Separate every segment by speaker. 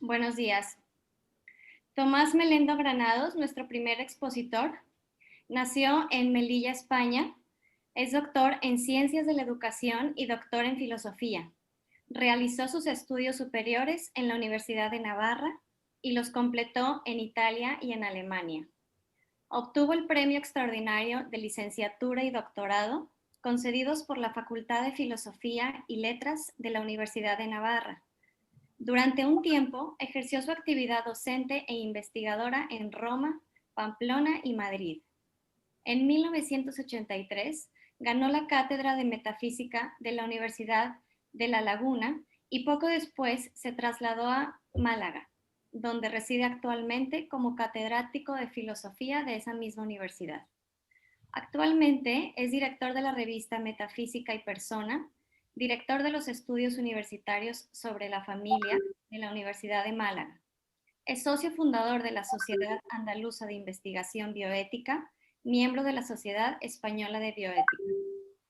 Speaker 1: Buenos días. Tomás Melendo Granados, nuestro primer expositor, nació en Melilla, España. Es doctor en Ciencias de la Educación y doctor en Filosofía. Realizó sus estudios superiores en la Universidad de Navarra y los completó en Italia y en Alemania. Obtuvo el Premio Extraordinario de Licenciatura y Doctorado concedidos por la Facultad de Filosofía y Letras de la Universidad de Navarra. Durante un tiempo ejerció su actividad docente e investigadora en Roma, Pamplona y Madrid. En 1983 ganó la cátedra de Metafísica de la Universidad de La Laguna y poco después se trasladó a Málaga, donde reside actualmente como catedrático de filosofía de esa misma universidad. Actualmente es director de la revista Metafísica y Persona, director de los estudios universitarios sobre la familia de la Universidad de Málaga. Es socio fundador de la Sociedad Andaluza de Investigación Bioética, miembro de la Sociedad Española de Bioética.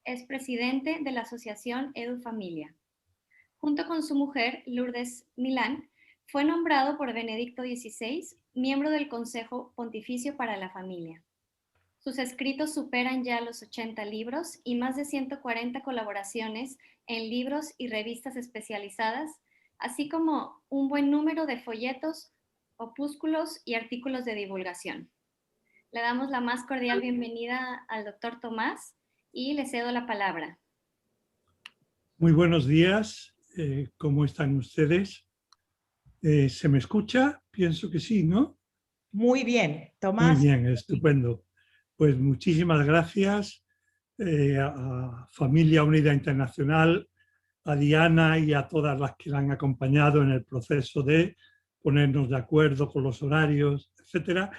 Speaker 1: Es presidente de la Asociación EduFamilia. Junto con su mujer, Lourdes Milán, fue nombrado por Benedicto XVI miembro del Consejo Pontificio para la Familia. Sus escritos superan ya los 80 libros y más de 140 colaboraciones en libros y revistas especializadas, así como un buen número de folletos, opúsculos y artículos de divulgación. Le damos la más cordial bienvenida al doctor Tomás y le cedo la palabra.
Speaker 2: Muy buenos días, ¿cómo están ustedes? ¿Se me escucha? Pienso que sí, ¿no?
Speaker 3: Muy bien, Tomás.
Speaker 2: Muy bien, estupendo. Pues muchísimas gracias a Familia Unida Internacional, a Diana y a todas las que la han acompañado en el proceso de ponernos de acuerdo con los horarios, etcétera.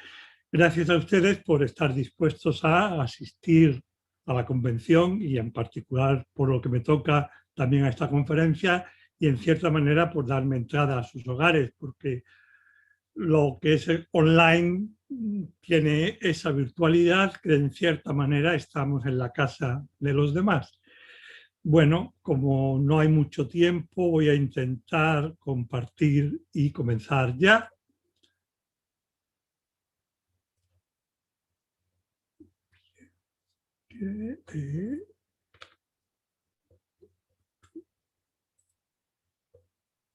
Speaker 2: Gracias a ustedes por estar dispuestos a asistir a la convención y en particular por lo que me toca también a esta conferencia y en cierta manera por darme entrada a sus hogares, porque lo que es online tiene esa virtualidad que en cierta manera estamos en la casa de los demás. Bueno, como no hay mucho tiempo, voy a intentar compartir y comenzar ya.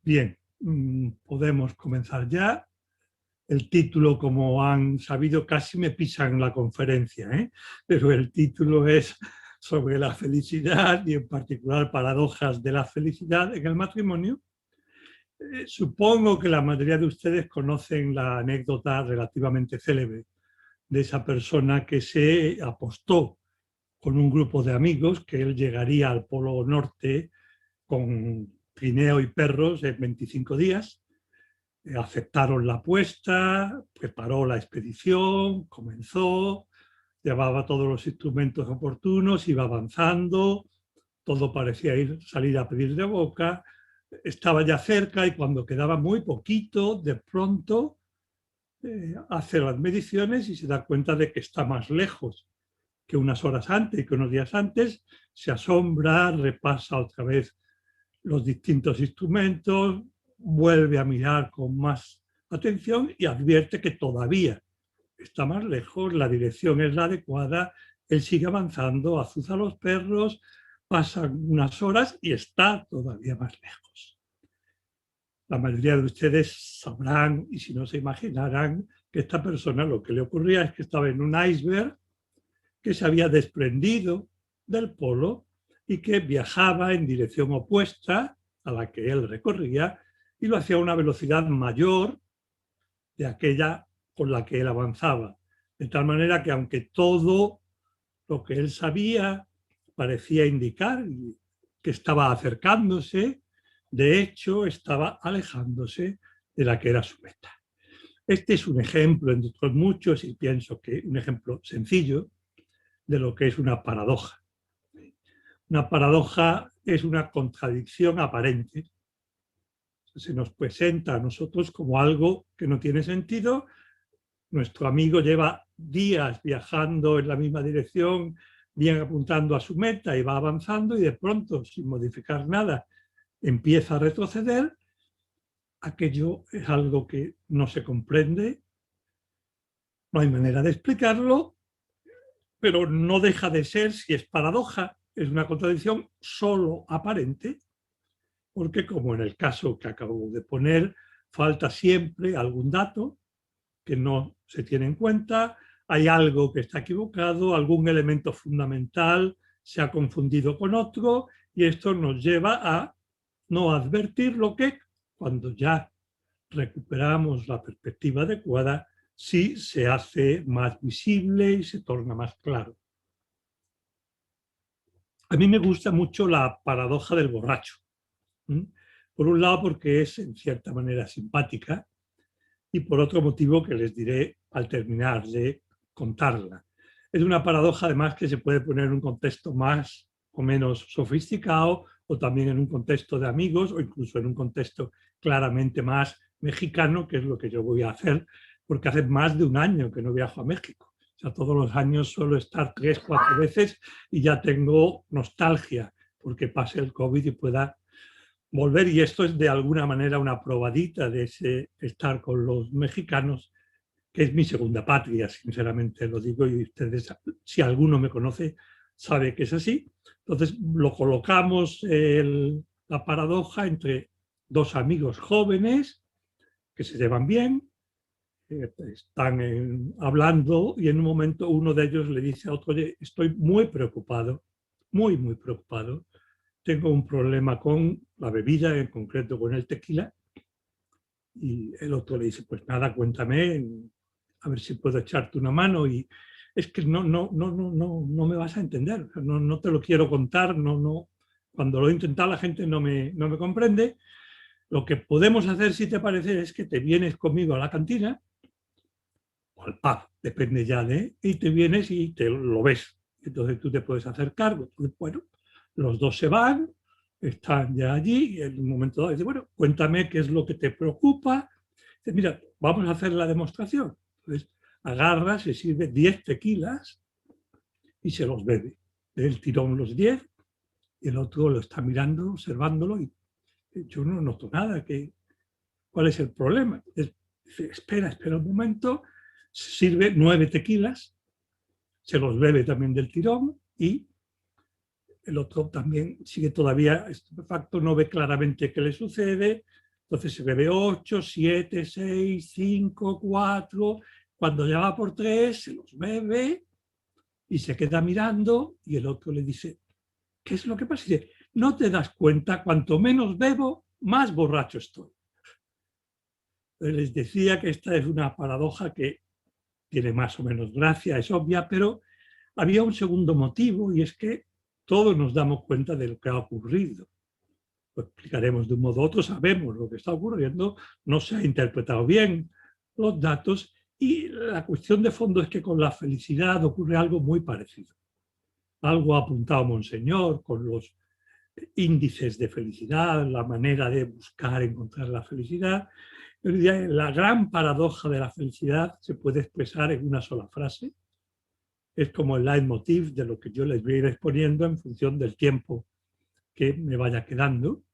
Speaker 2: Bien, podemos comenzar ya. El título, como han sabido, casi me pisan la conferencia, pero el título es sobre la felicidad y en particular paradojas de la felicidad en el matrimonio. Supongo que la mayoría de ustedes conocen la anécdota relativamente célebre de esa persona que se apostó con un grupo de amigos que él llegaría al Polo Norte con trineo y perros en 25 días. Aceptaron la apuesta, preparó la expedición, comenzó, llevaba todos los instrumentos oportunos, iba avanzando, todo parecía salir a pedir de boca, estaba ya cerca y cuando quedaba muy poquito, de pronto hace las mediciones y se da cuenta de que está más lejos que unas horas antes y que unos días antes, se asombra, repasa otra vez los distintos instrumentos, vuelve a mirar con más atención y advierte que todavía está más lejos, la dirección es la adecuada, él sigue avanzando, azuza a los perros, pasan unas horas y está todavía más lejos. La mayoría de ustedes sabrán, y si no se imaginarán, que esta persona lo que le ocurría es que estaba en un iceberg que se había desprendido del polo y que viajaba en dirección opuesta a la que él recorría y lo hacía a una velocidad mayor de aquella con la que él avanzaba. De tal manera que aunque todo lo que él sabía parecía indicar que estaba acercándose, de hecho estaba alejándose de la que era su meta. Este es un ejemplo, entre otros muchos, y pienso que un ejemplo sencillo de lo que es una paradoja. Una paradoja es una contradicción aparente. Se nos presenta a nosotros como algo que no tiene sentido. Nuestro amigo lleva días viajando en la misma dirección, bien apuntando a su meta y va avanzando y de pronto, sin modificar nada, empieza a retroceder aquello es algo que no se comprende, no hay manera de explicarlo, pero no deja de ser, si es paradoja, es una contradicción solo aparente, porque como en el caso que acabo de poner, falta siempre algún dato que no se tiene en cuenta, hay algo que está equivocado, algún elemento fundamental se ha confundido con otro, y esto nos lleva a no advertir lo que, cuando ya recuperamos la perspectiva adecuada, sí se hace más visible y se torna más claro. A mí me gusta mucho la paradoja del borracho. Por un lado porque es en cierta manera simpática, y por otro motivo que les diré al terminar de contarla. Es una paradoja además que se puede poner en un contexto más o menos sofisticado, o también en un contexto de amigos, o incluso en un contexto claramente más mexicano, que es lo que yo voy a hacer, porque hace más de un año que no viajo a México. O sea, todos los años suelo estar 3 o 4 veces y ya tengo nostalgia porque pase el COVID y pueda volver, y esto es de alguna manera una probadita de ese estar con los mexicanos, que es mi segunda patria, sinceramente lo digo, y ustedes, si alguno me conoce, sabe que es así. Entonces lo colocamos, la paradoja, entre dos amigos jóvenes que se llevan bien, están hablando, y en un momento uno de ellos le dice a otro: oye, estoy muy preocupado, muy, muy preocupado. Tengo un problema con la bebida, en concreto con el tequila. Y el otro le dice: pues nada, cuéntame, a ver si puedo echarte una mano. Y es que no me vas a entender, no te lo quiero contar, cuando lo he intentado la gente no me comprende. Lo que podemos hacer, si te parece, es que te vienes conmigo a la cantina, o al pub, depende ya y te vienes y te lo ves. Entonces tú te puedes hacer cargo. Bueno, los dos se van, están ya allí, y en un momento dado dice: bueno, cuéntame qué es lo que te preocupa. Dice: mira, vamos a hacer la demostración. Entonces agarra, se sirve 10 tequilas y se los bebe. Del tirón los 10, y el otro lo está mirando, observándolo, y yo no noto nada. ¿Cuál es el problema? Entonces, dice: espera un momento. Se sirve 9 tequilas, se los bebe también del tirón, y el otro también sigue todavía estupefacto, no ve claramente qué le sucede. Entonces se bebe 8, 7, 6, 5, 4. Cuando ya va por 3, se los bebe y se queda mirando, y el otro le dice: ¿qué es lo que pasa? Y dice: no te das cuenta, cuanto menos bebo, más borracho estoy. Les decía que esta es una paradoja que tiene más o menos gracia, es obvia, pero había un segundo motivo, y es que todos nos damos cuenta de lo que ha ocurrido. Lo explicaremos de un modo u otro, sabemos lo que está ocurriendo, no se ha interpretado bien los datos, y la cuestión de fondo es que con la felicidad ocurre algo muy parecido. Algo ha apuntado Monseñor con los índices de felicidad, la manera de buscar, encontrar la felicidad. La gran paradoja de la felicidad se puede expresar en una sola frase. Es como el leitmotiv de lo que yo les voy a ir exponiendo en función del tiempo que me vaya quedando,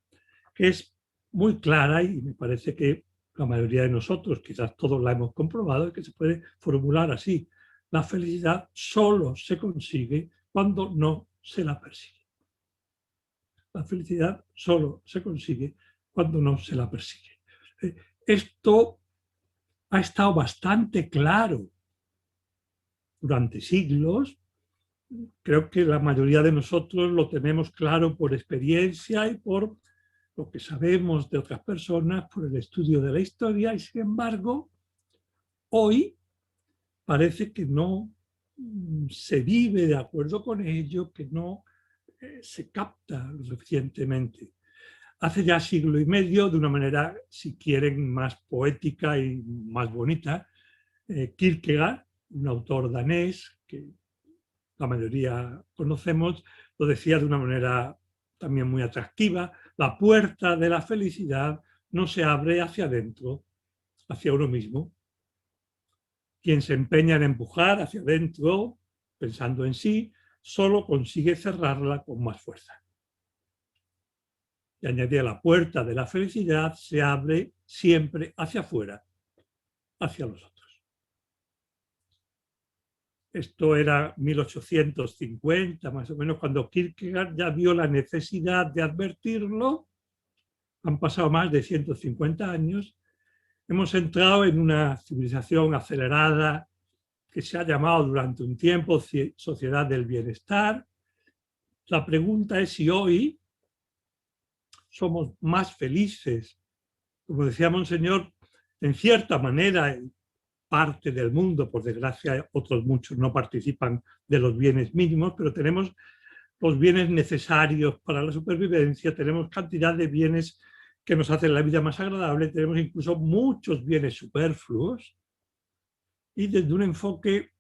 Speaker 2: que es muy clara, y me parece que la mayoría de nosotros, quizás todos la hemos comprobado, que se puede formular así: la felicidad solo se consigue cuando no se la persigue. La felicidad solo se consigue cuando no se la persigue. Esto ha estado bastante claro durante siglos. Creo que la mayoría de nosotros lo tenemos claro por experiencia y por lo que sabemos de otras personas, por el estudio de la historia, y sin embargo, hoy parece que no se vive de acuerdo con ello, que no se capta lo suficientemente. Hace ya siglo y medio, de una manera, si quieren, más poética y más bonita, Kierkegaard, un autor danés que la mayoría conocemos, lo decía de una manera también muy atractiva: la puerta de la felicidad no se abre hacia adentro, hacia uno mismo. Quien se empeña en empujar hacia adentro, pensando en sí, solo consigue cerrarla con más fuerza. Y añadía, la puerta de la felicidad se abre siempre hacia afuera, hacia los otros. Esto era 1850, más o menos, cuando Kierkegaard ya vio la necesidad de advertirlo. Han pasado más de 150 años. Hemos entrado en una civilización acelerada que se ha llamado durante un tiempo sociedad del bienestar. La pregunta es si hoy somos más felices. Como decía Monseñor, en cierta manera, en parte del mundo, por desgracia, otros muchos no participan de los bienes mínimos, pero tenemos los bienes necesarios para la supervivencia, tenemos cantidad de bienes que nos hacen la vida más agradable, tenemos incluso muchos bienes superfluos, y desde un enfoque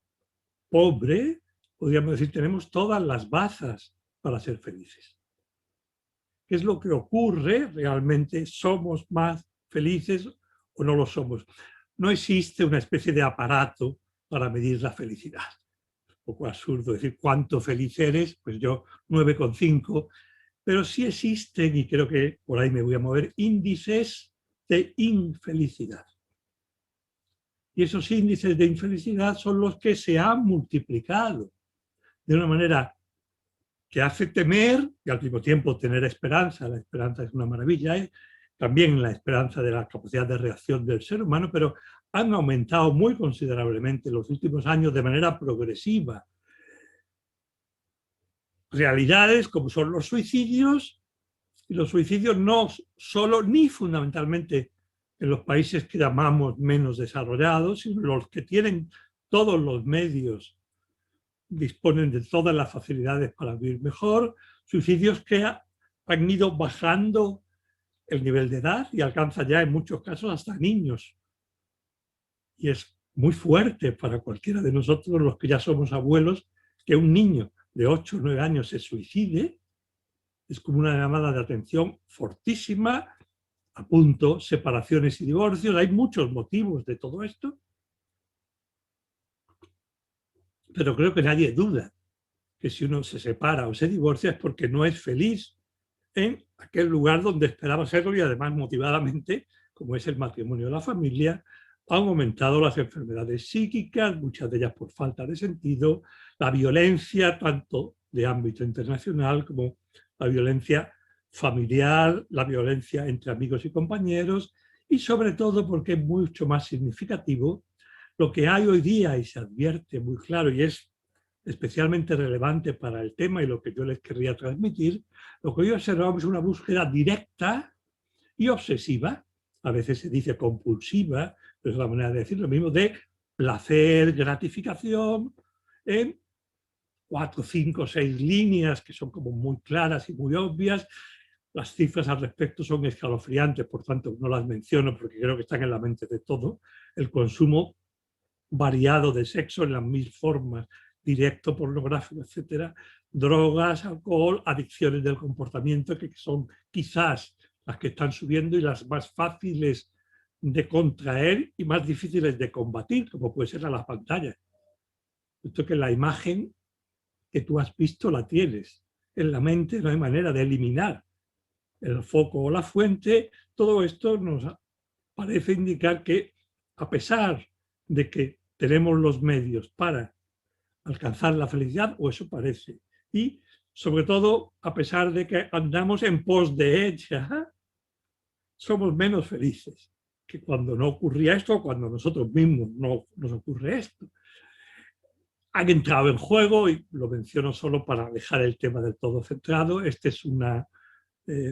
Speaker 2: pobre, podríamos decir, tenemos todas las bazas para ser felices. ¿Qué es lo que ocurre realmente? ¿Somos más felices o no lo somos? No existe una especie de aparato para medir la felicidad. Es un poco absurdo decir cuánto feliz eres, pues yo 9,5, pero sí existen, y creo que por ahí me voy a mover, índices de infelicidad. Y esos índices de infelicidad son los que se han multiplicado de una manera que hace temer y al mismo tiempo tener esperanza. La esperanza es una maravilla, también la esperanza de la capacidad de reacción del ser humano, pero han aumentado muy considerablemente en los últimos años de manera progresiva. Realidades como son los suicidios, y los suicidios no solo ni fundamentalmente en los países que llamamos menos desarrollados, sino los que tienen todos los medios, disponen de todas las facilidades para vivir mejor, suicidios que han ido bajando el nivel de edad y alcanza ya en muchos casos hasta niños. Y es muy fuerte para cualquiera de nosotros, los que ya somos abuelos, que un niño de 8 o 9 años se suicide. Es como una llamada de atención fortísima, a punto, separaciones y divorcios. Hay muchos motivos de todo esto, pero creo que nadie duda que si uno se separa o se divorcia es porque no es feliz en aquel lugar donde esperaba serlo, y además motivadamente, como es el matrimonio de la familia, han aumentado las enfermedades psíquicas, muchas de ellas por falta de sentido, la violencia tanto de ámbito internacional como la violencia familiar, la violencia entre amigos y compañeros, y sobre todo porque es mucho más significativo lo que hay hoy día, y se advierte muy claro, y es especialmente relevante para el tema y lo que yo les querría transmitir. Lo que hoy observamos es una búsqueda directa y obsesiva, a veces se dice compulsiva, pero es la manera de decir lo mismo, de placer, gratificación, en 4, 5, 6 líneas que son como muy claras y muy obvias. Las cifras al respecto son escalofriantes, por tanto no las menciono porque creo que están en la mente de todo. El consumo variado de sexo en las mil formas, directo, pornográfico, etcétera, drogas, alcohol, adicciones del comportamiento, que son quizás las que están subiendo y las más fáciles de contraer y más difíciles de combatir, como puede ser a las pantallas. Esto que la imagen que tú has visto la tienes en la mente, no hay manera de eliminar el foco o la fuente. Todo esto nos parece indicar que, a pesar de que tenemos los medios para alcanzar la felicidad, o eso parece, y sobre todo a pesar de que andamos en pos de ella, somos menos felices que cuando no ocurría esto, o cuando nosotros mismos no nos ocurre esto. Han entrado en juego, y lo menciono solo para dejar el tema del todo centrado. Esta es una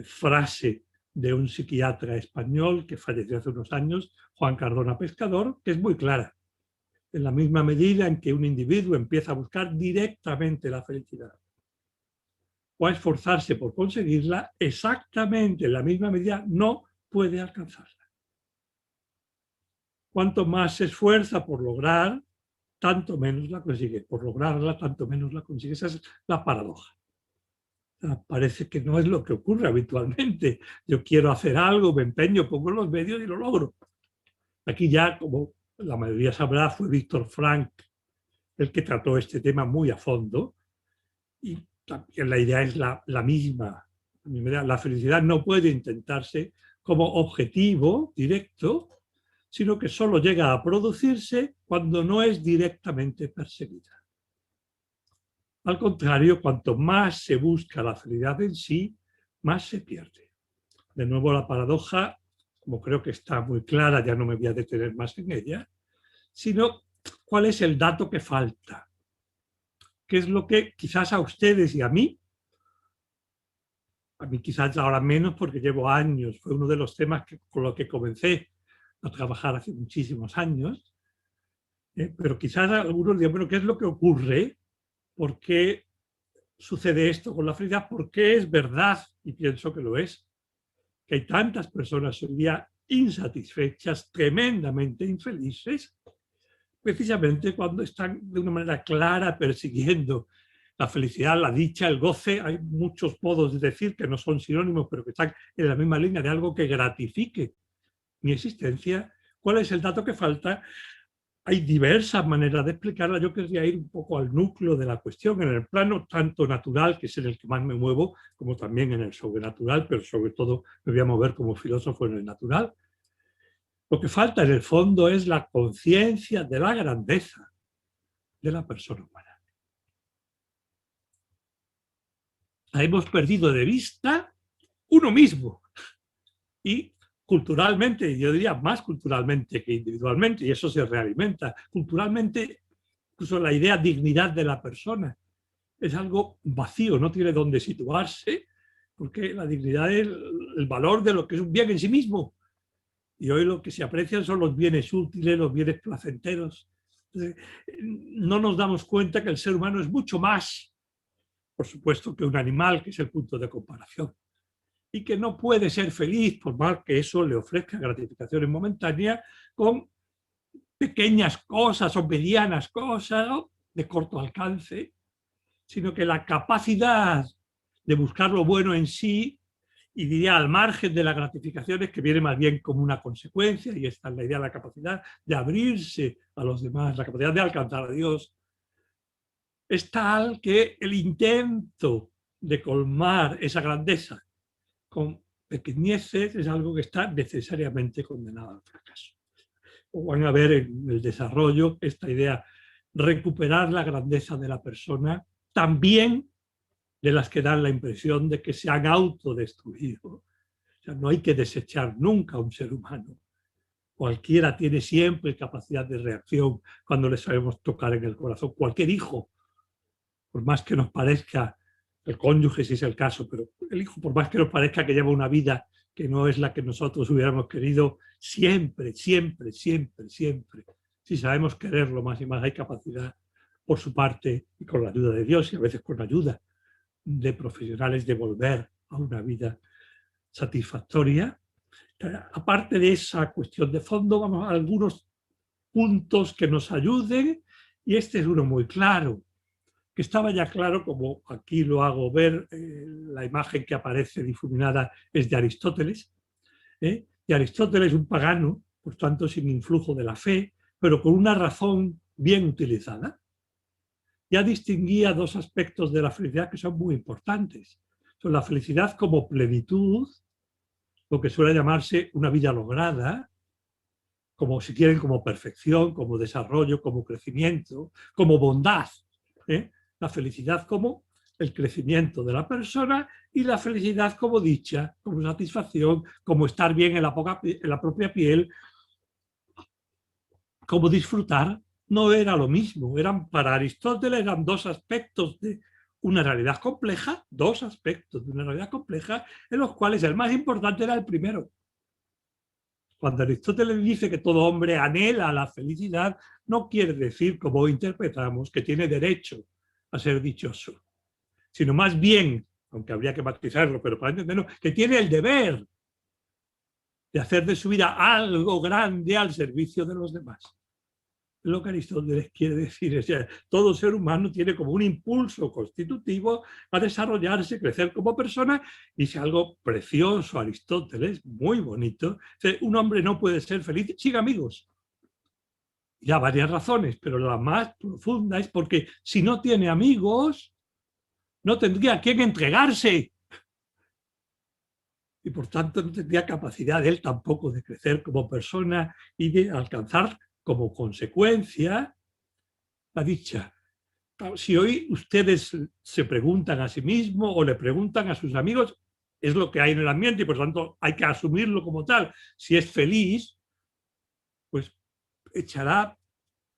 Speaker 2: frase de un psiquiatra español que falleció hace unos años, Juan Cardona Pescador, que es muy clara. En la misma medida en que un individuo empieza a buscar directamente la felicidad o a esforzarse por conseguirla, exactamente en la misma medida no puede alcanzarla. Cuanto más se esfuerza por lograr, tanto menos la consigue. Por lograrla, tanto menos la consigue. Esa es la paradoja. Parece que no es lo que ocurre habitualmente. Yo quiero hacer algo, me empeño, pongo los medios y lo logro. Aquí ya, como la mayoría sabrá, fue Víctor Frank el que trató este tema muy a fondo, y también la idea es la misma La felicidad no puede intentarse como objetivo directo, sino que solo llega a producirse cuando no es directamente perseguida. Al contrario, cuanto más se busca la felicidad en sí, más se pierde. De nuevo, la paradoja, como creo que está muy clara, ya no me voy a detener más en ella, sino cuál es el dato que falta. ¿Qué es lo que quizás a ustedes y a mí quizás ahora menos porque llevo años, fue uno de los temas con los que comencé a trabajar hace muchísimos años, pero quizás algunos digan, bueno, ¿qué es lo que ocurre? ¿Por qué sucede esto con la felicidad? ¿Por qué es verdad? Y pienso que lo es, que hay tantas personas hoy día insatisfechas, tremendamente infelices, precisamente cuando están de una manera clara persiguiendo la felicidad, la dicha, el goce. Hay muchos modos de decir que no son sinónimos, pero que están en la misma línea de algo que gratifique mi existencia. ¿Cuál es el dato que falta? Hay diversas maneras de explicarla. Yo querría ir un poco al núcleo de la cuestión, en el plano tanto natural, que es en el que más me muevo, como también en el sobrenatural, pero sobre todo me voy a mover como filósofo en el natural. Lo que falta en el fondo es la conciencia de la grandeza de la persona humana. La hemos perdido de vista uno mismo. Y culturalmente, yo diría más culturalmente que individualmente, y eso se realimenta. Culturalmente, incluso la idea de dignidad de la persona es algo vacío, no tiene dónde situarse, porque la dignidad es el valor de lo que es un bien en sí mismo. Y hoy lo que se aprecian son los bienes útiles, los bienes placenteros. Entonces, no nos damos cuenta que el ser humano es mucho más, por supuesto, que un animal, que es el punto de comparación, y que no puede ser feliz, por más que eso le ofrezca gratificaciones momentáneas, con pequeñas cosas o medianas cosas, ¿no?, de corto alcance, sino que la capacidad de buscar lo bueno en sí, y diría al margen de las gratificaciones, que viene más bien como una consecuencia, y esta es la idea de la capacidad de abrirse a los demás, la capacidad de alcanzar a Dios, es tal que el intento de colmar esa grandeza con pequeñeces es algo que está necesariamente condenado al fracaso. O van a ver en el desarrollo esta idea, recuperar la grandeza de la persona, también de las que dan la impresión de que se han autodestruido. O sea, no hay que desechar nunca a un ser humano. Cualquiera tiene siempre capacidad de reacción cuando le sabemos tocar en el corazón. Cualquier hijo, por más que nos parezca, el cónyuge si es el caso, pero el hijo, por más que nos parezca que lleva una vida que no es la que nosotros hubiéramos querido, siempre, siempre, siempre, siempre, si sabemos quererlo más y más, hay capacidad por su parte y con la ayuda de Dios y a veces con la ayuda de profesionales de volver a una vida satisfactoria. Aparte de esa cuestión de fondo, vamos a algunos puntos que nos ayuden, y este es uno muy claro, que estaba ya claro, como aquí lo hago ver, la imagen que aparece difuminada es de Aristóteles, y Aristóteles es un pagano, por tanto sin influjo de la fe, pero con una razón bien utilizada. Ya distinguía dos aspectos de la felicidad que son muy importantes. Son la felicidad como plenitud, lo que suele llamarse una vida lograda, como si quieren como perfección, como desarrollo, como crecimiento, como bondad. La felicidad como el crecimiento de la persona y la felicidad como dicha, como satisfacción, como estar bien en la propia piel, como disfrutar. No era lo mismo, para Aristóteles eran dos aspectos de una realidad compleja, dos aspectos de una realidad compleja, en los cuales el más importante era el primero. Cuando Aristóteles dice que todo hombre anhela la felicidad, no quiere decir, como interpretamos, que tiene derecho a ser dichoso, sino más bien, aunque habría que matizarlo, pero para entenderlo, que tiene el deber de hacer de su vida algo grande al servicio de los demás. Lo que Aristóteles quiere decir es que todo ser humano tiene como un impulso constitutivo a desarrollarse, crecer como persona, y es algo precioso Aristóteles, muy bonito. Un hombre no puede ser feliz sin amigos. Ya varias razones, pero la más profunda es porque si no tiene amigos, no tendría a quién entregarse. y por tanto no tendría capacidad él tampoco de crecer como persona y de alcanzar como consecuencia la dicha. Si hoy ustedes se preguntan a sí mismos o le preguntan a sus amigos, es lo que hay en el ambiente y por tanto hay que asumirlo como tal. Si es feliz, pues echará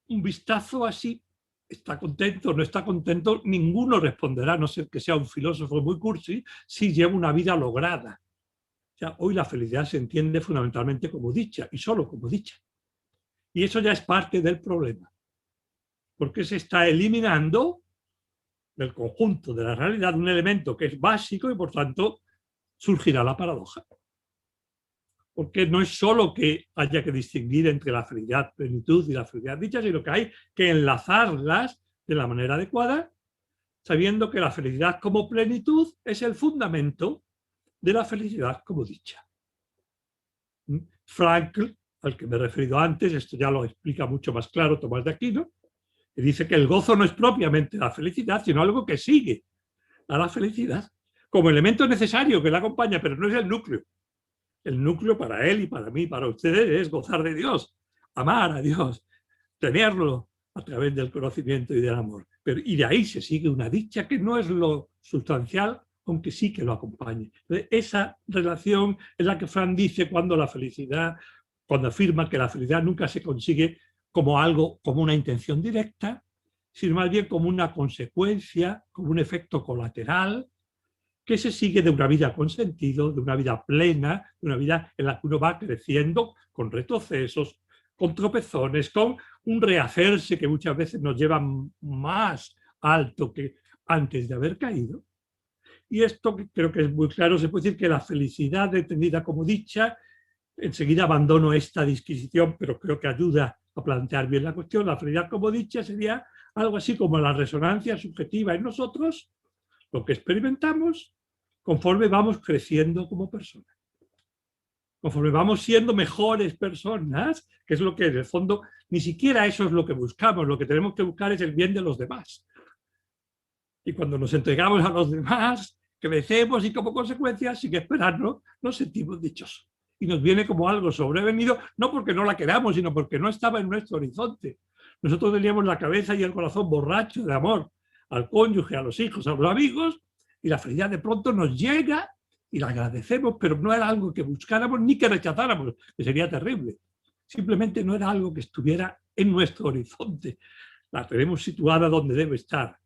Speaker 2: un vistazo así, está contento, no está contento, ninguno responderá, no ser que sea un filósofo muy cursi, si lleva una vida lograda. O sea, hoy la felicidad se entiende fundamentalmente como dicha y solo como dicha. Y eso ya es parte del problema, porque se está eliminando del conjunto de la realidad un elemento que es básico y por tanto surgirá la paradoja. Porque no es solo que haya que distinguir entre la felicidad plenitud y la felicidad dicha, sino que hay que enlazarlas de la manera adecuada, sabiendo que la felicidad como plenitud es el fundamento de la felicidad como dicha. Frankl, al que me he referido antes, esto ya lo explica mucho más claro Tomás de Aquino, y dice que el gozo no es propiamente la felicidad, sino algo que sigue a la felicidad, como elemento necesario que la acompaña, pero no es el núcleo. El núcleo para él y para mí, para ustedes, es gozar de Dios, amar a Dios, tenerlo a través del conocimiento y del amor. Y de ahí se sigue una dicha que no es lo sustancial, aunque sí que lo acompañe. Entonces, esa relación es la que Frank dice cuando la felicidad, cuando afirma que la felicidad nunca se consigue como algo, como una intención directa, sino más bien como una consecuencia, como un efecto colateral, que se sigue de una vida con sentido, de una vida plena, de una vida en la que uno va creciendo con retrocesos, con tropezones, con un rehacerse que muchas veces nos lleva más alto que antes de haber caído. Y esto creo que es muy claro, se puede decir que la felicidad entendida como dicha, enseguida abandono esta disquisición, pero creo que ayuda a plantear bien la cuestión, la felicidad como dicha sería algo así como la resonancia subjetiva en nosotros, lo que experimentamos conforme vamos creciendo como personas. Conforme vamos siendo mejores personas, que es lo que en el fondo, ni siquiera eso es lo que buscamos, lo que tenemos que buscar es el bien de los demás. Y cuando nos entregamos a los demás, crecemos y como consecuencia, sin esperarlo, nos sentimos dichosos. Y nos viene como algo sobrevenido, no porque no la queramos, sino porque no estaba en nuestro horizonte. Nosotros teníamos la cabeza y el corazón borracho de amor al cónyuge, a los hijos, a los amigos, y la felicidad de pronto nos llega y la agradecemos, pero no era algo que buscáramos ni que rechazáramos, que sería terrible. Simplemente no era algo que estuviera en nuestro horizonte. La tenemos situada donde debe estar.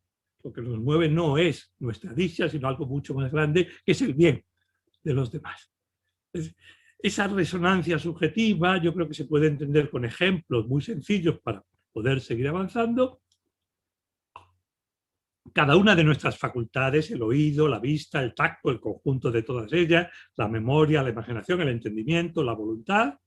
Speaker 2: Lo que nos mueve no es nuestra dicha, sino algo mucho más grande, que es el bien de los demás. Esa resonancia subjetiva yo creo que se puede entender con ejemplos muy sencillos para poder seguir avanzando. Cada una de nuestras facultades, el oído, la vista, el tacto, el conjunto de todas ellas, la memoria, la imaginación, el entendimiento, la voluntad,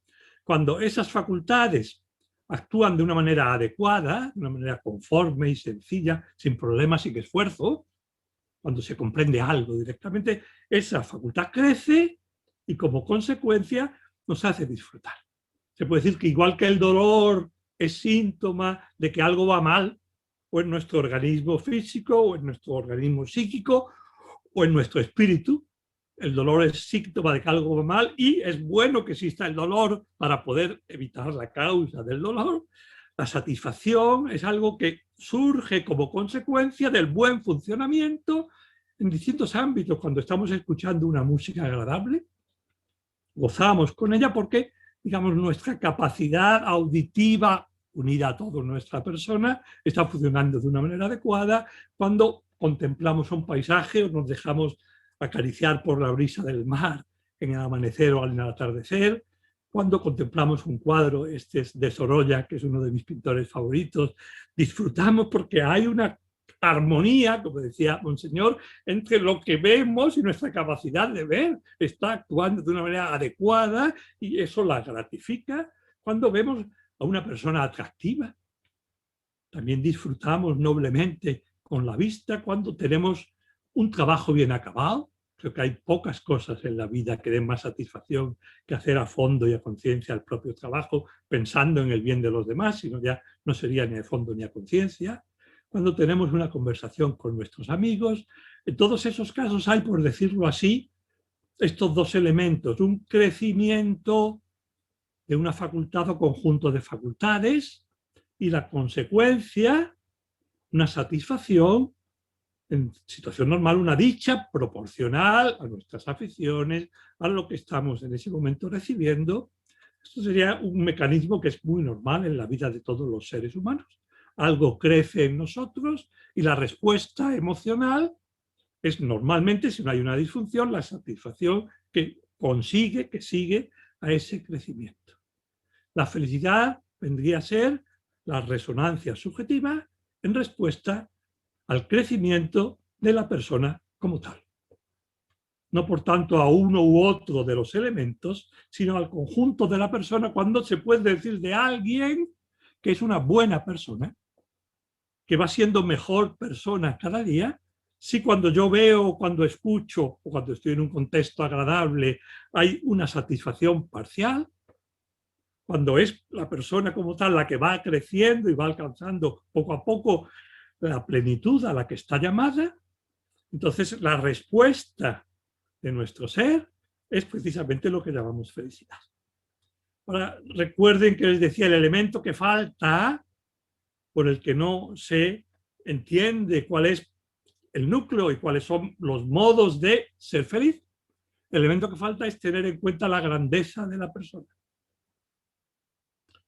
Speaker 2: cuando esas facultades actúan de una manera adecuada, de una manera conforme y sencilla, sin problemas, sin esfuerzo, cuando se comprende algo directamente, esa facultad crece y como consecuencia nos hace disfrutar. Se puede decir que igual que el dolor es síntoma de que algo va mal, o en nuestro organismo físico, o en nuestro organismo psíquico, o en nuestro espíritu, el dolor es síntoma de que algo va mal y es bueno que exista el dolor para poder evitar la causa del dolor. La satisfacción es algo que surge como consecuencia del buen funcionamiento en distintos ámbitos. Cuando estamos escuchando una música agradable, gozamos con ella porque, digamos, nuestra capacidad auditiva unida a toda nuestra persona está funcionando de una manera adecuada. Cuando contemplamos un paisaje o nos dejamos acariciar por la brisa del mar en el amanecer o en el atardecer, cuando contemplamos un cuadro, este es de Sorolla, que es uno de mis pintores favoritos, disfrutamos porque hay una armonía, como decía Monseñor, entre lo que vemos y nuestra capacidad de ver. Está actuando de una manera adecuada y eso la gratifica. Cuando vemos a una persona atractiva, también disfrutamos noblemente con la vista. Cuando tenemos un trabajo bien acabado, creo que hay pocas cosas en la vida que den más satisfacción que hacer a fondo y a conciencia el propio trabajo, pensando en el bien de los demás, sino ya no sería ni a fondo ni a conciencia. Cuando tenemos una conversación con nuestros amigos, en todos esos casos hay, por decirlo así, estos dos elementos, un crecimiento de una facultad o conjunto de facultades y la consecuencia, una satisfacción, en situación normal, una dicha proporcional a nuestras aficiones, a lo que estamos en ese momento recibiendo. Esto sería un mecanismo que es muy normal en la vida de todos los seres humanos. Algo crece en nosotros y la respuesta emocional es normalmente, si no hay una disfunción, la satisfacción que consigue, que sigue a ese crecimiento. La felicidad vendría a ser la resonancia subjetiva en respuesta al crecimiento de la persona como tal. No por tanto a uno u otro de los elementos, sino al conjunto de la persona, cuando se puede decir de alguien que es una buena persona, que va siendo mejor persona cada día, si cuando yo veo, cuando escucho o cuando estoy en un contexto agradable hay una satisfacción parcial, cuando es la persona como tal la que va creciendo y va alcanzando poco a poco la plenitud a la que está llamada, entonces la respuesta de nuestro ser es precisamente lo que llamamos felicidad. Ahora, recuerden que les decía el elemento que falta, por el que no se entiende cuál es el núcleo y cuáles son los modos de ser feliz. El elemento que falta es tener en cuenta la grandeza de la persona.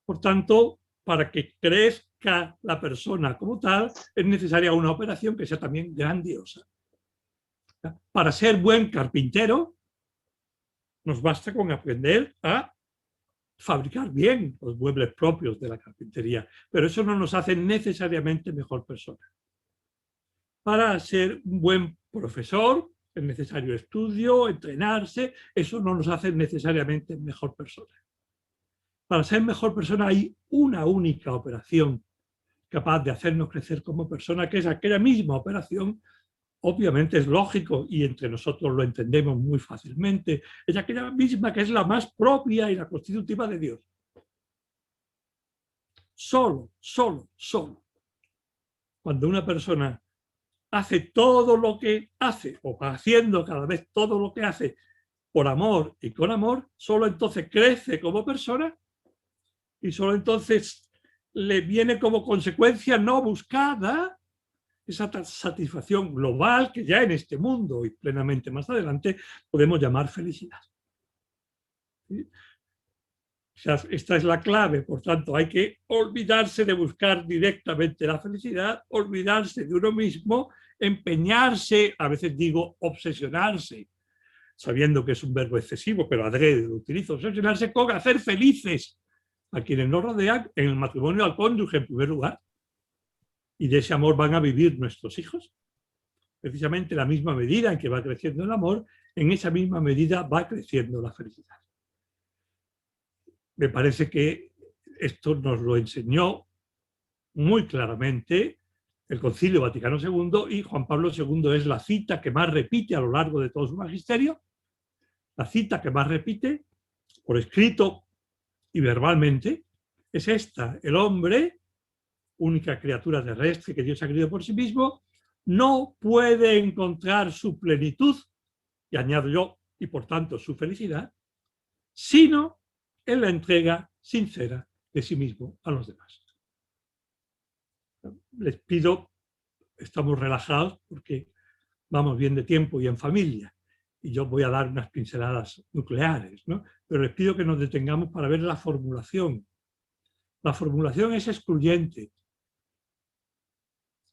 Speaker 2: Por tanto, para que crezca la persona como tal, es necesaria una operación que sea también grandiosa. Para ser buen carpintero, nos basta con aprender a fabricar bien los muebles propios de la carpintería, pero eso no nos hace necesariamente mejor persona. Para ser un buen profesor es necesario estudio, entrenarse, eso no nos hace necesariamente mejor persona. Para ser mejor persona hay una única operación capaz de hacernos crecer como persona, que es aquella misma operación, obviamente es lógico y entre nosotros lo entendemos muy fácilmente, es aquella misma que es la más propia y la constitutiva de Dios. Solo. Cuando una persona hace todo lo que hace, o va haciendo cada vez todo lo que hace por amor y con amor, solo entonces crece como persona y solo entonces le viene como consecuencia no buscada esa satisfacción global que ya en este mundo y plenamente más adelante podemos llamar felicidad. ¿Sí? O sea, esta es la clave, por tanto hay que olvidarse de buscar directamente la felicidad, olvidarse de uno mismo, empeñarse, a veces digo obsesionarse, sabiendo que es un verbo excesivo, pero adrede lo utilizo, obsesionarse con hacer felices a quienes nos rodean, en el matrimonio al cónyuge en primer lugar, y de ese amor van a vivir nuestros hijos. Precisamente la misma medida en que va creciendo el amor, en esa misma medida va creciendo la felicidad. Me parece que esto nos lo enseñó muy claramente el Concilio Vaticano II, y Juan Pablo II es la cita que más repite a lo largo de todo su magisterio, la cita que más repite por escrito y verbalmente, es esta: el hombre, única criatura terrestre que Dios ha creado por sí mismo, no puede encontrar su plenitud, y añado yo, y por tanto su felicidad, sino en la entrega sincera de sí mismo a los demás. Les pido, estamos relajados porque vamos bien de tiempo y en familia, y yo voy a dar unas pinceladas nucleares, ¿no? Pero les pido que nos detengamos para ver la formulación. La formulación es excluyente.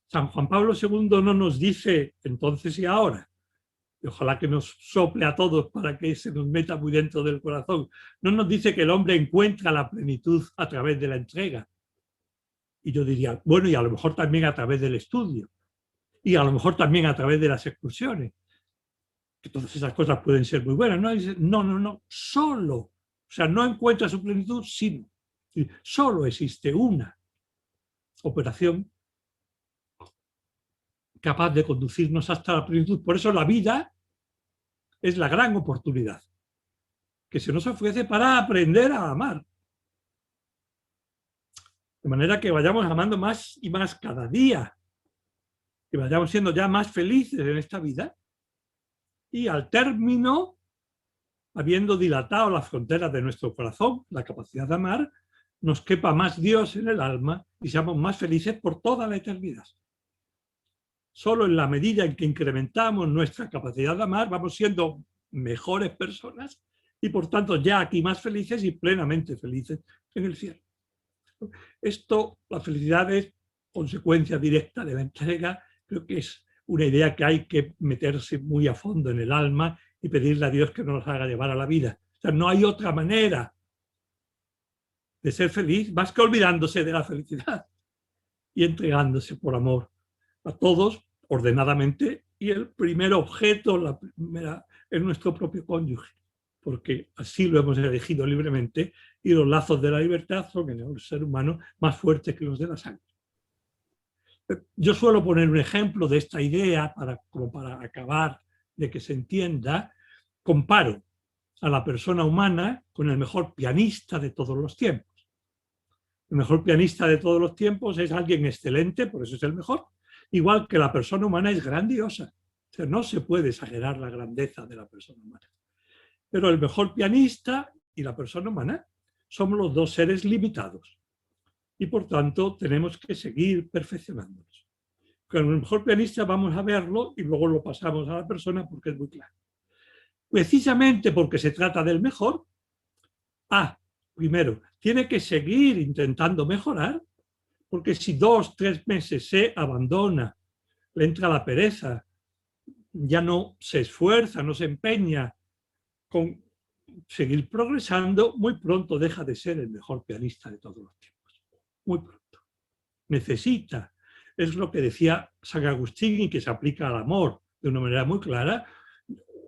Speaker 2: San Juan Pablo II no nos dice entonces y ahora, y ojalá que nos sople a todos para que se nos meta muy dentro del corazón, no nos dice que el hombre encuentra la plenitud a través de la entrega. Y yo diría, bueno, y a lo mejor también a través del estudio, y a lo mejor también a través de las excursiones, que todas esas cosas pueden ser muy buenas. No, solo, o sea, no encuentra su plenitud, sino, solo existe una operación capaz de conducirnos hasta la plenitud. Por eso la vida es la gran oportunidad que se nos ofrece para aprender a amar. De manera que vayamos amando más y más cada día, que vayamos siendo ya más felices en esta vida, y al término habiendo dilatado las fronteras de nuestro corazón, la capacidad de amar, nos quepa más Dios en el alma y seamos más felices por toda la eternidad. Solo en la medida en que incrementamos nuestra capacidad de amar, vamos siendo mejores personas y por tanto ya aquí más felices y plenamente felices en el cielo. Esto, la felicidad es consecuencia directa de la entrega. Creo que es una idea que hay que meterse muy a fondo en el alma y pedirle a Dios que nos haga llevar a la vida. O sea, no hay otra manera de ser feliz más que olvidándose de la felicidad y entregándose por amor a todos ordenadamente, y el primer objeto, la primera, es nuestro propio cónyuge, porque así lo hemos elegido libremente y los lazos de la libertad son en el ser humano más fuertes que los de la sangre. Yo suelo poner un ejemplo de esta idea como para acabar de que se entienda. Comparo a la persona humana con el mejor pianista de todos los tiempos. El mejor pianista de todos los tiempos es alguien excelente, por eso es el mejor. Igual que la persona humana es grandiosa. O sea, no se puede exagerar la grandeza de la persona humana. Pero el mejor pianista y la persona humana somos los dos seres limitados. Y por tanto tenemos que seguir perfeccionándonos. Con el mejor pianista vamos a verlo y luego lo pasamos a la persona porque es muy claro. Precisamente porque se trata del mejor, primero, tiene que seguir intentando mejorar, porque si 2 o 3 meses se abandona, le entra la pereza, ya no se esfuerza, no se empeña con seguir progresando, muy pronto deja de ser el mejor pianista de todos los tiempos. Muy pronto. Necesita, es lo que decía San Agustín y que se aplica al amor de una manera muy clara.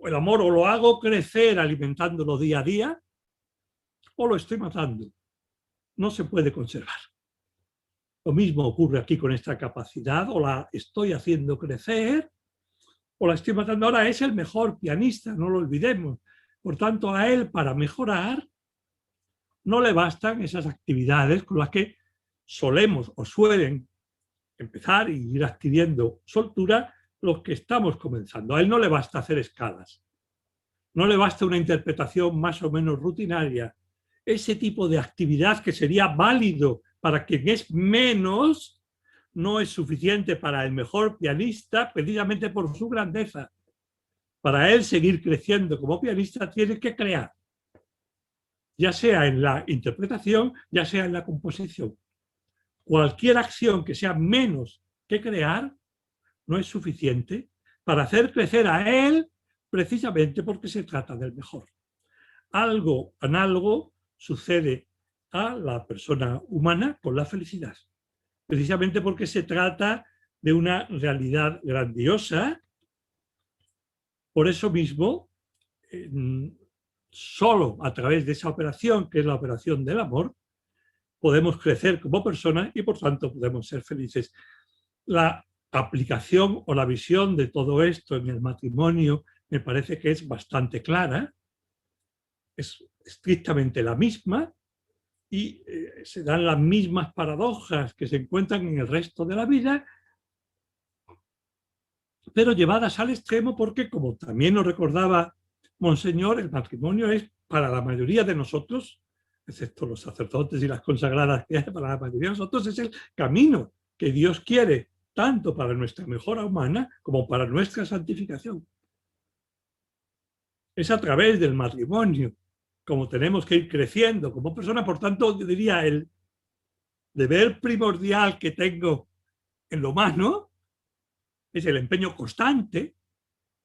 Speaker 2: El amor o lo hago crecer alimentándolo día a día o lo estoy matando. No se puede conservar. Lo mismo ocurre aquí con esta capacidad, o la estoy haciendo crecer o la estoy matando. Ahora es el mejor pianista, no lo olvidemos. Por tanto, a él para mejorar no le bastan esas actividades con las que solemos o suelen empezar y ir adquiriendo soltura los que estamos comenzando. A él no le basta hacer escalas, no le basta una interpretación más o menos rutinaria. Ese tipo de actividad que sería válido para quien es menos, no es suficiente para el mejor pianista, precisamente por su grandeza. Para él seguir creciendo como pianista tiene que crear, ya sea en la interpretación, ya sea en la composición. Cualquier acción que sea menos que crear no es suficiente para hacer crecer a él, precisamente porque se trata del mejor. Algo análogo sucede a la persona humana con la felicidad, precisamente porque se trata de una realidad grandiosa. Por eso mismo, solo a través de esa operación, que es la operación del amor, podemos crecer como personas y por tanto podemos ser felices. La aplicación o la visión de todo esto en el matrimonio me parece que es bastante clara, es estrictamente la misma y se dan las mismas paradojas que se encuentran en el resto de la vida, pero llevadas al extremo porque, como también nos recordaba Monseñor, el matrimonio es para la mayoría de nosotros, excepto los sacerdotes y las consagradas que hay, para la mayoría de nosotros es el camino que Dios quiere, tanto para nuestra mejora humana como para nuestra santificación. Es a través del matrimonio como tenemos que ir creciendo como persona. Por tanto, yo diría, el deber primordial que tengo en lo humano es el empeño constante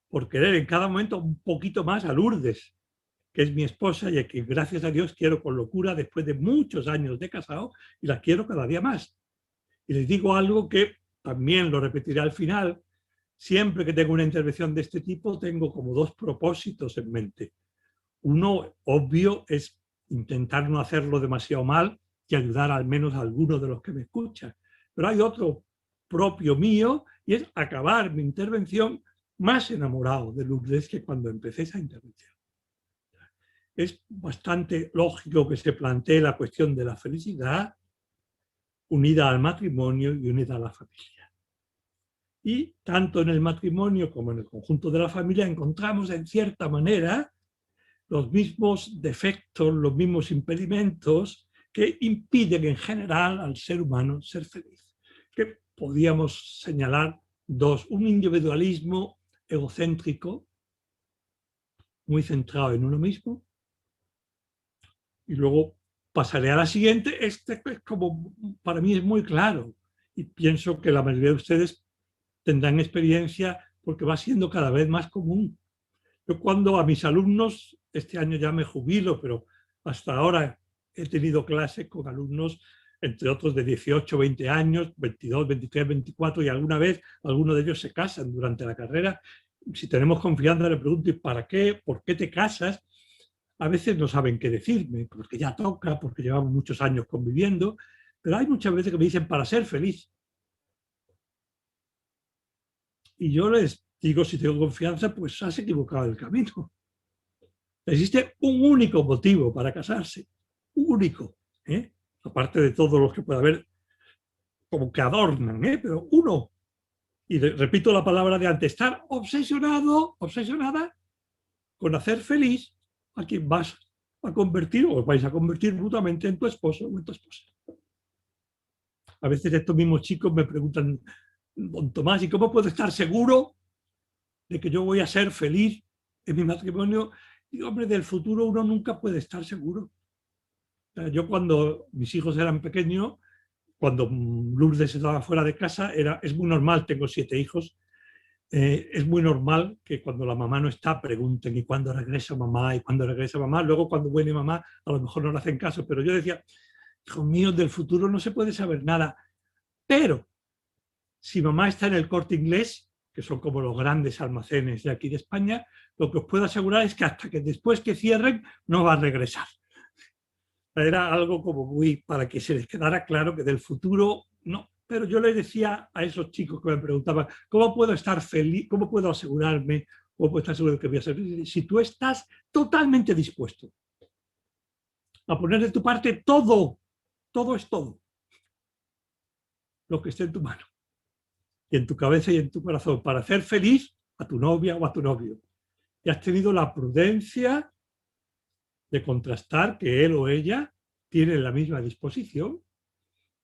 Speaker 2: por querer en cada momento un poquito más a Lourdes, que es mi esposa y a quien gracias a Dios quiero con locura después de muchos años de casado, y la quiero cada día más. Y les digo algo que también lo repetiré al final: siempre que tengo una intervención de este tipo tengo como 2 propósitos en mente. Uno, obvio, es intentar no hacerlo demasiado mal y ayudar al menos a alguno de los que me escuchan. Pero hay otro propio mío y es acabar mi intervención más enamorado de Lourdes que cuando empecé esa intervención. Es bastante lógico que se plantee la cuestión de la felicidad unida al matrimonio y unida a la familia. Y tanto en el matrimonio como en el conjunto de la familia encontramos en cierta manera los mismos defectos, los mismos impedimentos que impiden en general al ser humano ser feliz. Que podríamos señalar dos: un individualismo egocéntrico, muy centrado en uno mismo, y luego pasaré a la siguiente. Este es como, para mí es muy claro, y pienso que la mayoría de ustedes tendrán experiencia porque va siendo cada vez más común. Yo cuando a mis alumnos, este año ya me jubilo, pero hasta ahora he tenido clase con alumnos, entre otros de 18, 20 años, 22, 23, 24, y alguna vez algunos de ellos se casan durante la carrera. Si tenemos confianza, le pregunto: ¿y para qué? ¿Por qué te casas? A veces no saben qué decirme, porque ya toca, porque llevamos muchos años conviviendo, pero hay muchas veces que me dicen: para ser feliz. Y yo les digo, si tengo confianza, pues has equivocado el camino. Existe un único motivo para casarse, un único, ¿eh? Aparte de todos los que puede haber como que adornan, pero uno. Y repito la palabra de antes: estar obsesionado, obsesionada con hacer feliz a quien vas a convertir o os vais a convertir mutuamente en tu esposo o en tu esposa. A veces estos mismos chicos me preguntan: don Tomás, ¿y cómo puedo estar seguro de que yo voy a ser feliz en mi matrimonio? Y hombre, del futuro uno nunca puede estar seguro. Yo cuando mis hijos eran pequeños, cuando Lourdes estaba fuera de casa, es muy normal, tengo 7 hijos, es muy normal que cuando la mamá no está pregunten: ¿y cuándo regresa mamá? ¿Y cuándo regresa mamá? Luego cuando viene mamá a lo mejor no le hacen caso, pero yo decía: hijos míos, del futuro no se puede saber nada, pero si mamá está en el Corte Inglés, que son como los grandes almacenes de aquí de España, lo que os puedo asegurar es que hasta que después que cierren no va a regresar. Era algo como muy para que se les quedara claro que del futuro no. Pero yo les decía a esos chicos que me preguntaban: ¿cómo puedo estar feliz? ¿Cómo puedo asegurarme? ¿Cómo puedo estar seguro de que voy a ser feliz? Si tú estás totalmente dispuesto a poner de tu parte todo, todo es todo, lo que esté en tu mano y en tu cabeza y en tu corazón, para hacer feliz a tu novia o a tu novio, y has tenido la prudencia de contrastar que él o ella tiene la misma disposición,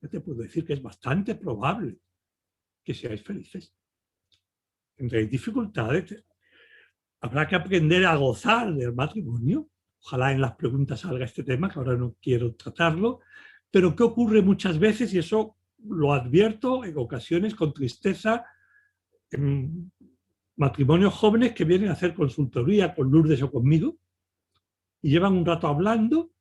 Speaker 2: yo te puedo decir que es bastante probable que seáis felices. Tendréis dificultades, habrá que aprender a gozar del matrimonio. Ojalá en las preguntas salga este tema, que ahora no quiero tratarlo, pero ¿qué ocurre muchas veces? Y eso lo advierto en ocasiones con tristeza, en matrimonios jóvenes que vienen a hacer consultoría con Lourdes o conmigo y llevan un rato hablando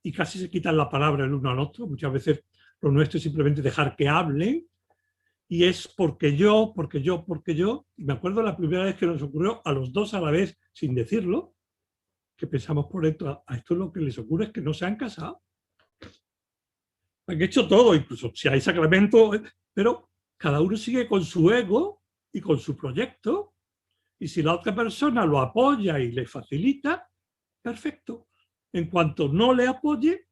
Speaker 2: y casi se quitan la palabra el uno al otro. Muchas veces lo nuestro es simplemente dejar que hablen, y es porque yo, porque yo, porque yo. Y me acuerdo la primera vez que nos ocurrió a los dos a la vez, sin decirlo, que pensamos por dentro: a esto lo que les ocurre es que no se han casado. Han hecho todo, incluso si hay sacramento, pero cada uno sigue con su ego y con su proyecto, y si la otra persona lo apoya y le facilita, perfecto. En cuanto no le apoye,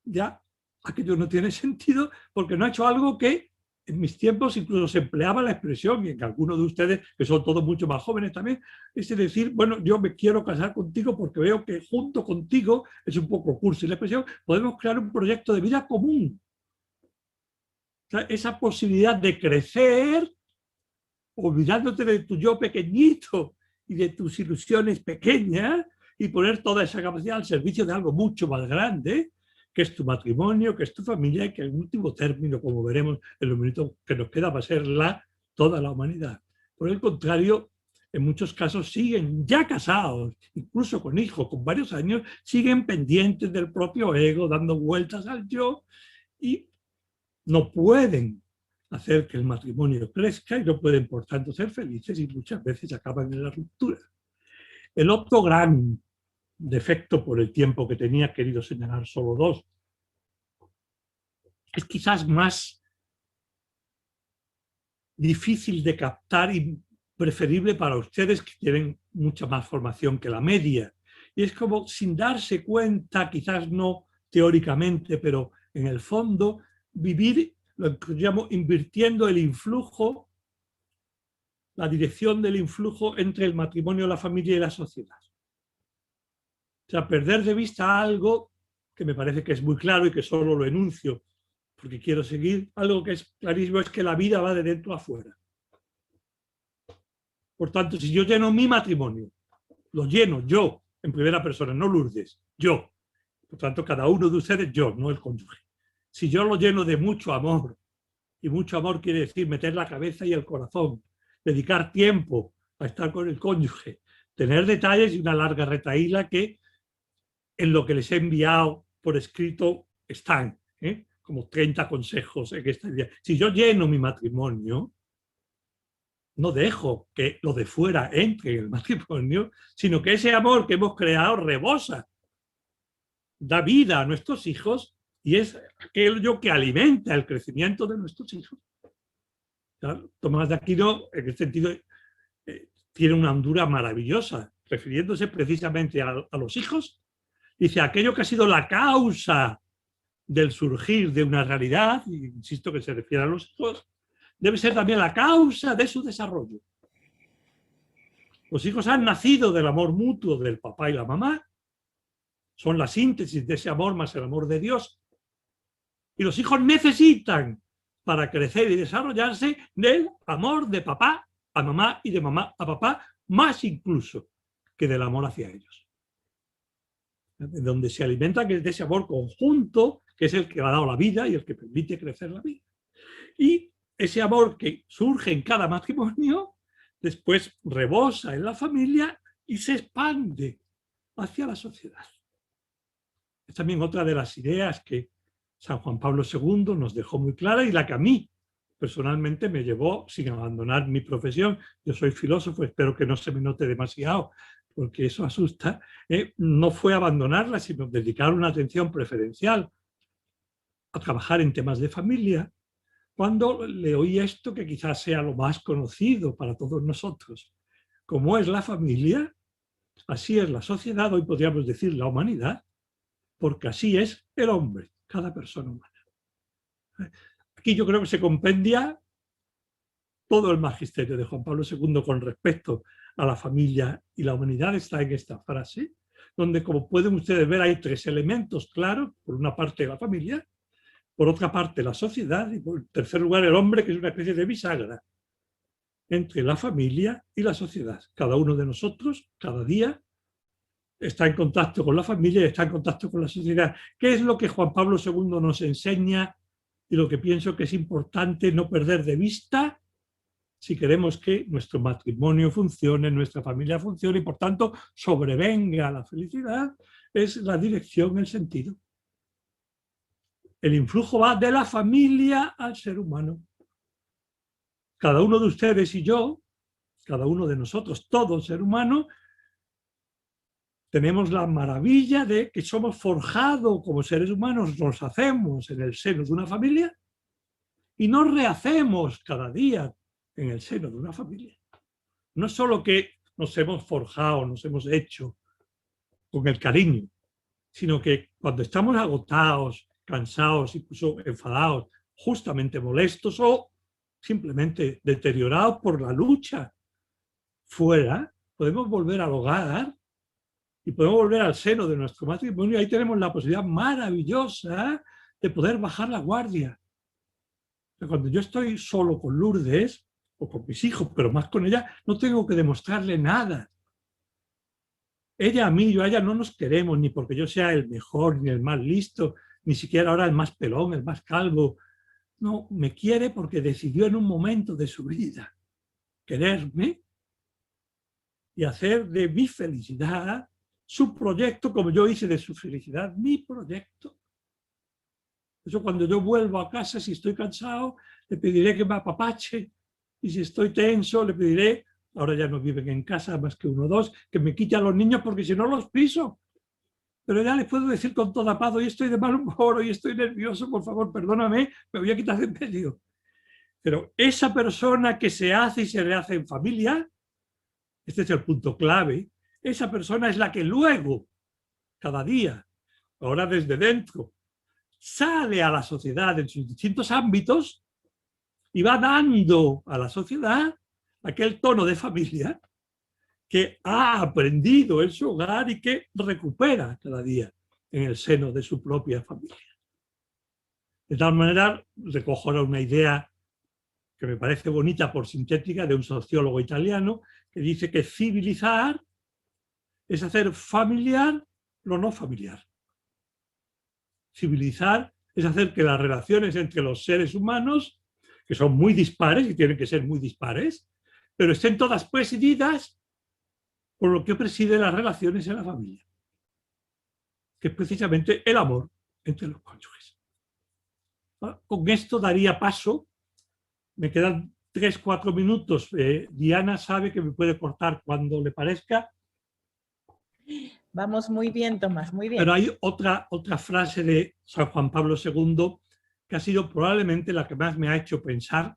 Speaker 2: ya aquello no tiene sentido, porque no ha hecho algo que en mis tiempos incluso se empleaba la expresión, y en algunos de ustedes, que son todos mucho más jóvenes también, es decir: bueno, yo me quiero casar contigo porque veo que junto contigo, es un poco cursi la expresión, podemos crear un proyecto de vida común. O sea, esa posibilidad de crecer, olvidándote de tu yo pequeñito y de tus ilusiones pequeñas, y poner toda esa capacidad al servicio de algo mucho más grande, que es tu matrimonio, que es tu familia, y que en último término, como veremos en los minutos que nos queda, va a ser toda la humanidad. Por el contrario, en muchos casos siguen ya casados, incluso con hijos, con varios años, siguen pendientes del propio ego, dando vueltas al yo, y no pueden hacer que el matrimonio crezca y no pueden, por tanto, ser felices, y muchas veces acaban en la ruptura. El otro gran defecto, por el tiempo que tenía, querido señalar solo dos, es quizás más difícil de captar y preferible para ustedes, que tienen mucha más formación que la media. Y es como, sin darse cuenta, quizás no teóricamente, pero en el fondo, vivir lo que llamo invirtiendo el influjo, la dirección del influjo entre el matrimonio, la familia y la sociedad. sea, perder de vista algo que me parece que es muy claro y que solo lo enuncio porque quiero seguir, algo que es clarísimo es que la vida va de dentro a fuera. Por tanto, si yo lleno mi matrimonio, lo lleno yo, en primera persona, no Lourdes, yo. Por tanto, cada uno de ustedes, yo, no el cónyuge. Si yo lo lleno de mucho amor, y mucho amor quiere decir meter la cabeza y el corazón, dedicar tiempo a estar con el cónyuge, tener detalles y una larga retahíla que en lo que les he enviado por escrito están, como 30 consejos en esta idea. Si yo lleno mi matrimonio, no dejo que lo de fuera entre en el matrimonio, sino que ese amor que hemos creado rebosa, da vida a nuestros hijos y es aquello que alimenta el crecimiento de nuestros hijos. Tomás de Aquino, en este sentido, tiene una hondura maravillosa, refiriéndose precisamente a los hijos. Dice, aquello que ha sido la causa del surgir de una realidad, y insisto que se refiere a los hijos, debe ser también la causa de su desarrollo. Los hijos han nacido del amor mutuo del papá y la mamá, son la síntesis de ese amor más el amor de Dios, y los hijos necesitan, para crecer y desarrollarse, del amor de papá a mamá y de mamá a papá, más incluso que del amor hacia ellos. Donde se alimentan de ese amor conjunto, que es el que ha dado la vida y el que permite crecer la vida. Y ese amor que surge en cada matrimonio, después rebosa en la familia y se expande hacia la sociedad. Es también otra de las ideas que San Juan Pablo II nos dejó muy clara y la que a mí personalmente me llevó, sin abandonar mi profesión, yo soy filósofo, espero que no se me note demasiado, porque eso asusta, no fue abandonarla, sino dedicar una atención preferencial a trabajar en temas de familia, cuando le oí esto que quizás sea lo más conocido para todos nosotros. Como es la familia, así es la sociedad, hoy podríamos decir la humanidad, porque así es el hombre, cada persona humana. Aquí yo creo que se compendia todo el magisterio de Juan Pablo II con respecto a la familia y la humanidad está en esta frase, donde, como pueden ustedes ver, hay tres elementos claros. Por una parte la familia, por otra parte la sociedad y por tercer lugar el hombre, que es una especie de bisagra entre la familia y la sociedad. Cada uno de nosotros, cada día, está en contacto con la familia y está en contacto con la sociedad. ¿Qué es lo que Juan Pablo II nos enseña y lo que pienso que es importante no perder de vista si queremos que nuestro matrimonio funcione, nuestra familia funcione y por tanto sobrevenga la felicidad? Es la dirección, el sentido. El influjo va de la familia al ser humano. Cada uno de ustedes y yo, cada uno de nosotros, todo ser humano, tenemos la maravilla de que somos forjados como seres humanos, nos hacemos en el seno de una familia y nos rehacemos cada día en el seno de una familia. No solo que nos hemos forjado, nos hemos hecho con el cariño, sino que cuando estamos agotados, cansados, incluso enfadados, justamente molestos o simplemente deteriorados por la lucha fuera, podemos volver al hogar y podemos volver al seno de nuestro matrimonio. Ahí tenemos la posibilidad maravillosa de poder bajar la guardia. Cuando yo estoy solo con Lourdes o con mis hijos, pero más con ella, no tengo que demostrarle nada. Ella a mí, yo a ella no nos queremos ni porque yo sea el mejor, ni el más listo, ni siquiera ahora el más pelón, el más calvo. No, me quiere porque decidió en un momento de su vida quererme y hacer de mi felicidad su proyecto, como yo hice de su felicidad mi proyecto. Eso cuando yo vuelvo a casa, si estoy cansado, le pediré que me apapache, y si estoy tenso, le pediré, ahora ya no viven en casa más que uno o dos, que me quite a los niños porque si no los piso. Pero ya les puedo decir con toda paz, hoy estoy de mal humor, hoy estoy nervioso, por favor, perdóname, me voy a quitar de en medio. Pero esa persona que se hace y se rehace en familia, este es el punto clave, esa persona es la que luego, cada día, ahora desde dentro, sale a la sociedad en sus distintos ámbitos y va dando a la sociedad aquel tono de familia que ha aprendido en su hogar y que recupera cada día en el seno de su propia familia. De tal manera, recojo ahora una idea que me parece bonita por sintética de un sociólogo italiano que dice que civilizar es hacer familiar lo no familiar. Civilizar es hacer que las relaciones entre los seres humanos, que son muy dispares y tienen que ser muy dispares, pero estén todas presididas por lo que preside las relaciones en la familia, que es precisamente el amor entre los cónyuges. Con esto daría paso, me quedan 3-4 minutos, Diana sabe que me puede cortar cuando le parezca.
Speaker 3: Vamos muy bien, Tomás, muy bien.
Speaker 2: Pero hay otra frase de San Juan Pablo II que ha sido probablemente la que más me ha hecho pensar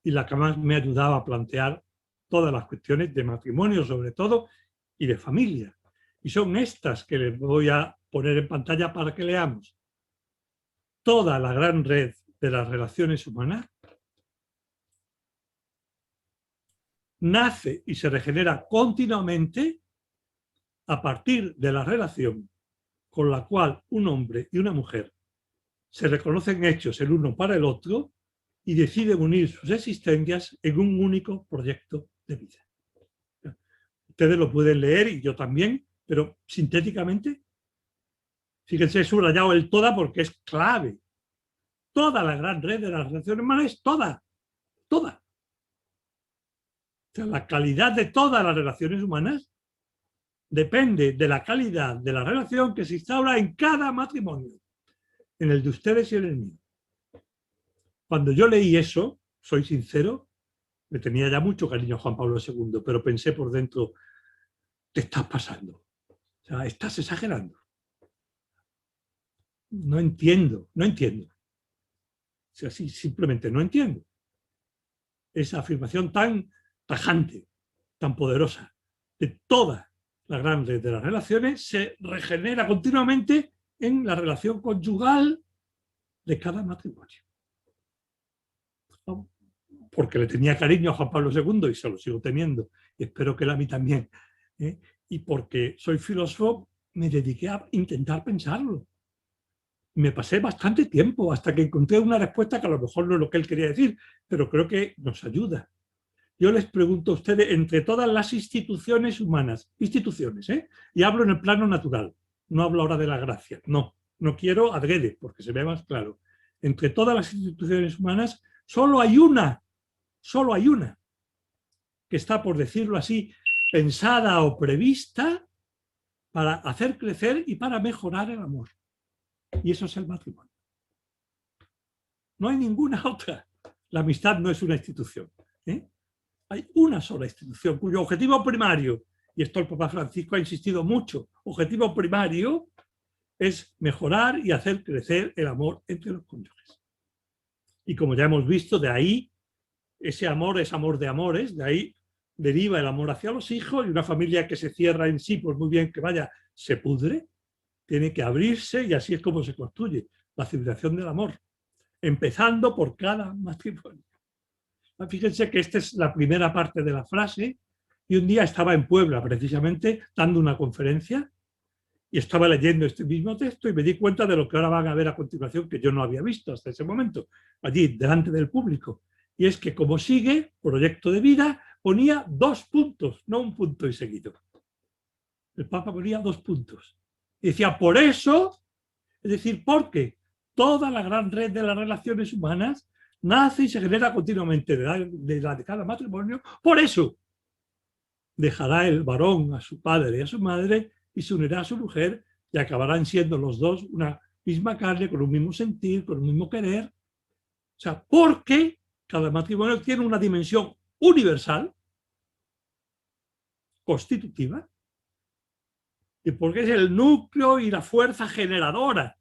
Speaker 2: y la que más me ha ayudado a plantear todas las cuestiones de matrimonio, sobre todo, y de familia. Y son estas que les voy a poner en pantalla para que leamos. Toda la gran red de las relaciones humanas nace y se regenera continuamente a partir de la relación con la cual un hombre y una mujer se reconocen hechos el uno para el otro y deciden unir sus existencias en un único proyecto de vida. Ustedes lo pueden leer y yo también, pero sintéticamente, fíjense, he subrayado el toda porque es clave. Toda la gran red de las relaciones humanas es toda. O sea, la calidad de todas las relaciones humanas depende de la calidad de la relación que se instaura en cada matrimonio, en el de ustedes y en el mío. Cuando yo leí eso, soy sincero, me tenía ya mucho cariño a Juan Pablo II, pero pensé por dentro, te estás pasando. O sea, estás exagerando. No entiendo. O sea, sí, simplemente no entiendo. Esa afirmación tan tajante, tan poderosa, de toda la gran red de las relaciones, se regenera continuamente en la relación conyugal de cada matrimonio. Porque le tenía cariño a Juan Pablo II y se lo sigo teniendo, y espero que él a mí también. Y porque soy filósofo, me dediqué a intentar pensarlo. Me pasé bastante tiempo hasta que encontré una respuesta que a lo mejor no es lo que él quería decir, pero creo que nos ayuda. Yo les pregunto a ustedes, entre todas las instituciones humanas, y hablo en el plano natural, no hablo ahora de la gracia, no quiero adrede, porque se ve más claro. Entre todas las instituciones humanas, solo hay una que está, por decirlo así, pensada o prevista para hacer crecer y para mejorar el amor. Y eso es el matrimonio. No hay ninguna otra. La amistad no es una institución. Hay una sola institución cuyo objetivo primario, y esto el Papa Francisco ha insistido mucho, objetivo primario es mejorar y hacer crecer el amor entre los cónyuges. Y como ya hemos visto, de ahí ese amor es amor de amores, de ahí deriva el amor hacia los hijos, y una familia que se cierra en sí, por muy bien que vaya, se pudre, tiene que abrirse, y así es como se construye la civilización del amor, empezando por cada matrimonio. Fíjense que esta es la primera parte de la frase, y un día estaba en Puebla precisamente dando una conferencia y estaba leyendo este mismo texto y me di cuenta de lo que ahora van a ver a continuación, que yo no había visto hasta ese momento, allí delante del público. Y es que como sigue, proyecto de vida, ponía 2 puntos, no un punto y seguido. El Papa ponía 2 puntos. Y decía, por eso, es decir, porque toda la gran red de las relaciones humanas nace y se genera continuamente de cada matrimonio. Por eso dejará el varón a su padre y a su madre y se unirá a su mujer y acabarán siendo los dos una misma carne, con un mismo sentir, con un mismo querer. O sea, porque cada matrimonio tiene una dimensión universal, constitutiva, y porque es el núcleo y la fuerza generadora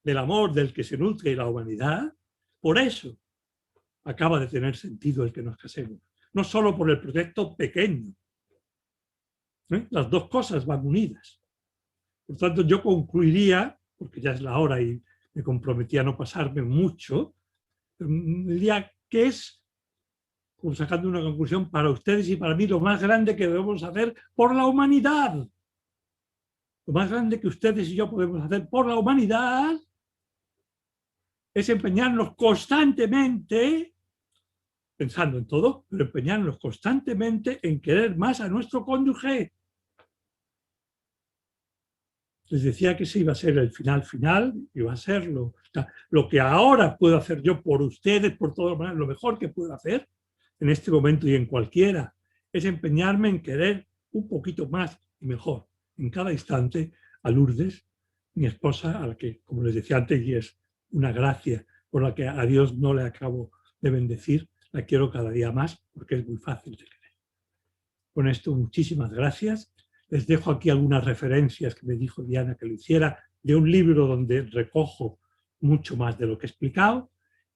Speaker 2: del amor del que se nutre la humanidad. Por eso acaba de tener sentido el que nos casemos. No solo por el proyecto pequeño. Las dos cosas van unidas. Por tanto, yo concluiría, porque ya es la hora y me comprometí a no pasarme mucho, diría que es como sacando una conclusión para ustedes y para mí, lo más grande que debemos hacer por la humanidad. Lo más grande que ustedes y yo podemos hacer por la humanidad es empeñarnos constantemente, pensando en todo, pero empeñarnos constantemente en querer más a nuestro cónyuge. Les decía que ese iba a ser el final, iba a ser lo que ahora puedo hacer yo por ustedes, por todas maneras, lo mejor que puedo hacer en este momento y en cualquiera, es empeñarme en querer un poquito más y mejor en cada instante a Lourdes, mi esposa, a la que, como les decía antes, y es una gracia por la que a Dios no le acabo de bendecir, la quiero cada día más porque es muy fácil de querer. Con esto, muchísimas gracias. Les dejo aquí algunas referencias que me dijo Diana que lo hiciera, de un libro donde recojo mucho más de lo que he explicado,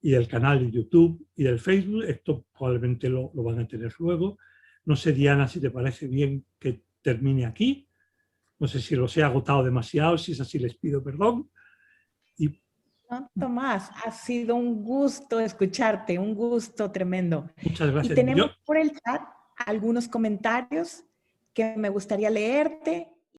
Speaker 2: y del canal de YouTube y del Facebook. Esto probablemente lo van a tener luego. No sé, Diana, si te parece bien que termine aquí. No sé si los he agotado demasiado, si es así les pido perdón.
Speaker 3: No, Tomás, ha sido un gusto escucharte, un gusto tremendo.
Speaker 2: Muchas gracias.
Speaker 3: Y tenemos por el chat algunos comentarios que me gustaría leerte.